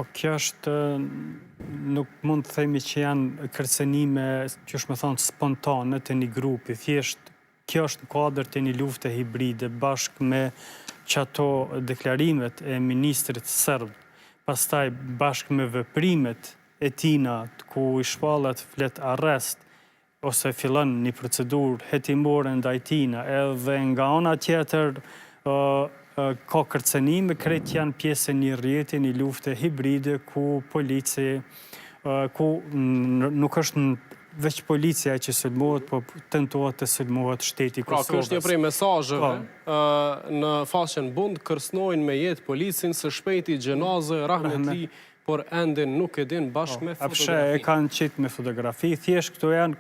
Po kjo është, nuk mund të themi që janë kërcënime, që është me thonë, spontane të një grupi. Thjesht, kjo është në kuadër të një lufte hibride, bashkë me që ato deklarimet e ministrit sërbë, pastaj bashkë me veprimet e tina, ku i shpallat flet arrest, ose fillon një procedurë hetimore ndaj tina, edhe nga ana tjetër, ka kërcënime, krejt janë pjesë e një rrjeti, një lufte hibride, ku polici, ku nuk është veç policia që sulmohet, po tentohet të sulmohet shteti Kosovës. Pra, kështë një prej mesazheve, në faqen Bund, kërcënojnë me jetë policin së shpejti gjenazë, rahmetli, por endin nuk e din bashkë me fotografi. Apshe e kanë qitë me fotografi, thjesht këto janë,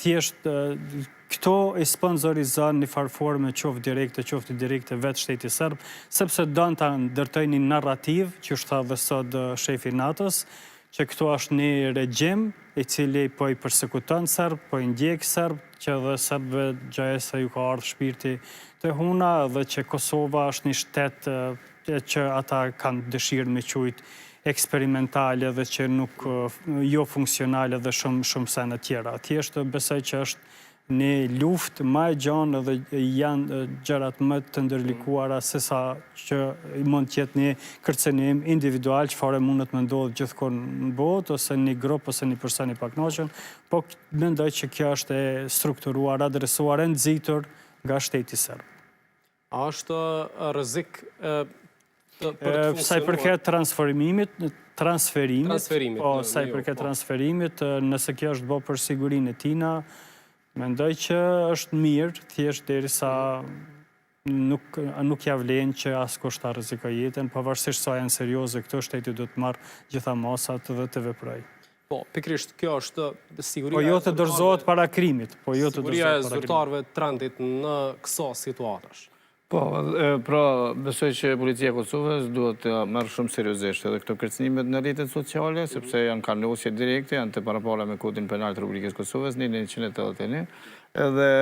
thjesht këto i sponsorizan një farforme qoftë direkte vetë shteti Serb, sepse donë të ndërtoj një narrativ, që është tha dhe sot shefi NATO-s, që këto është një regjim i cili po i persekuton Serb, po i ndjek Serb, që dhe Serbëve gjajesa ju ka ardhë shpirti të huna, dhe që Kosova është një shtet që ata kanë dëshirë me qujtë eksperimentale dhe që nuk jo funksionale dhe shumë sene tjera. Thjeshtë besoj që është një luft ma e gjanë dhe janë gjërat më të ndërlikuara se sa që mund tjetë një kërcenim individual që fare mundet me ndodhë gjithkon në botë, ose një grupë, ose një person i paknoqen, po mendoj që kjo është e strukturuar, adresuar, e nëzitur nga shteti Serb. A është rrezik sa i përket transferimit, po sa i përket transferimit, nëse kjo është bo për sigurinë e tina, mendoj që është mirë, thjesht derisa nuk ja vlen që askush ta rrezikojë jetën, pavarësisht sa janë serioze këto, shteti do të marrë gjitha masat dhe të veprojë. Po, pikrisht, kjo është siguria... Po jo të dorëzohet para krimit. Siguria e zyrtarëve të trendit në këso situatash. Po, pra, besoj që policia e Kosovës duhet të marrë shumë seriozisht edhe këto kërcënimet në rrjetet sociale, sepse janë kanosje direkte, janë të parapara me kodin penal të Republikës Kosovës, 1981, edhe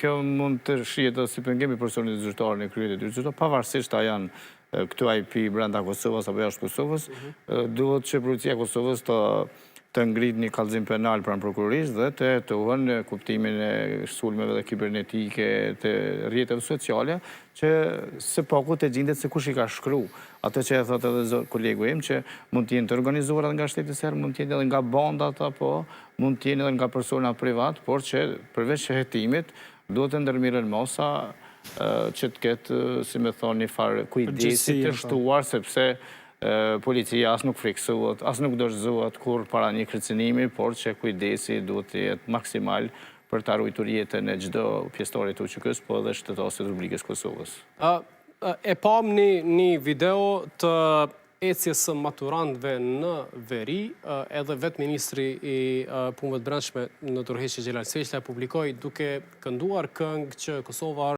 kjo mund të shihet si pengim i personit zyrtar në kryet e dytë zyrtar, pavarësisht a janë këtu IP brenda Kosovës apo jashtë Kosovës, duhet që policia e Kosovës të ngrit një kallëzim penal pranë prokurorisë dhe të hetohen në kuptimin e sulmeve dhe kibernetike të rrjeteve sociale, që së paku të gjendet se kush i ka shkru. Atë që e thot edhe kolegu im, që mund t'jenë të organizuar edhe nga shteti serb, mund t'jenë edhe nga bandat, apo mund t'jenë edhe nga persona privat, por që përveç hetimit, duhet të ndërmirën masa që të ketë, si me thonë, një farë kujdesi të shtuar, sepse policia as nuk friksohet, as nuk dorëzohet kur para një kërcënimi, por që kujdesi duhet të jetë maksimal për të ruajtur jetën e çdo pjesëtari të UÇK-s, po edhe shtetasit të Republikës Kosovës. E pam një video të ecjes së maturantëve në veri, edhe vetë ministri i punëve të brendshme në tërheqje Xhelal Seqla publikoi duke kënduar këngë që Kosova